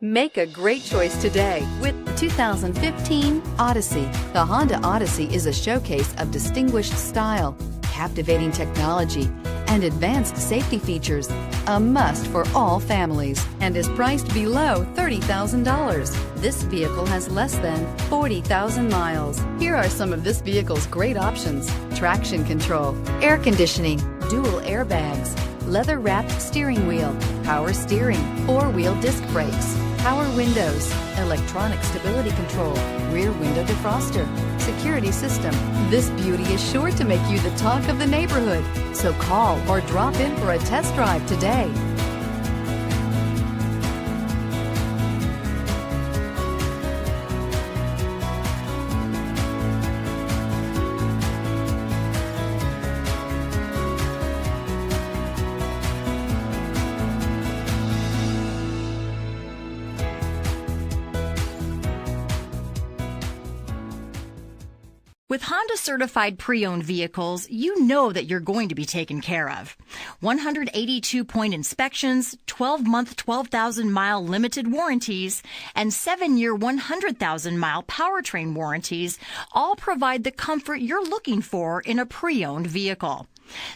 Make a great choice today with 2015 Odyssey. The Honda Odyssey is a showcase of distinguished style, captivating technology, and advanced safety features. A must for all families and is priced below $30,000. This vehicle has less than 40,000 miles. Here are some of this vehicle's great options: traction control, air conditioning, dual airbags, leather-wrapped steering wheel, power steering, four-wheel disc brakes, power windows, electronic stability control, rear window defroster, security system. This beauty is sure to make you the talk of the neighborhood. So call or drop in for a test drive today. With Honda certified pre-owned vehicles, you know that you're going to be taken care of. 182-point inspections, 12-month 12,000-mile limited warranties, and 7-year 100,000-mile powertrain warranties all provide the comfort you're looking for in a pre-owned vehicle.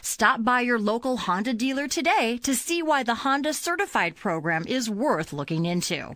Stop by your local Honda dealer today to see why the Honda certified program is worth looking into.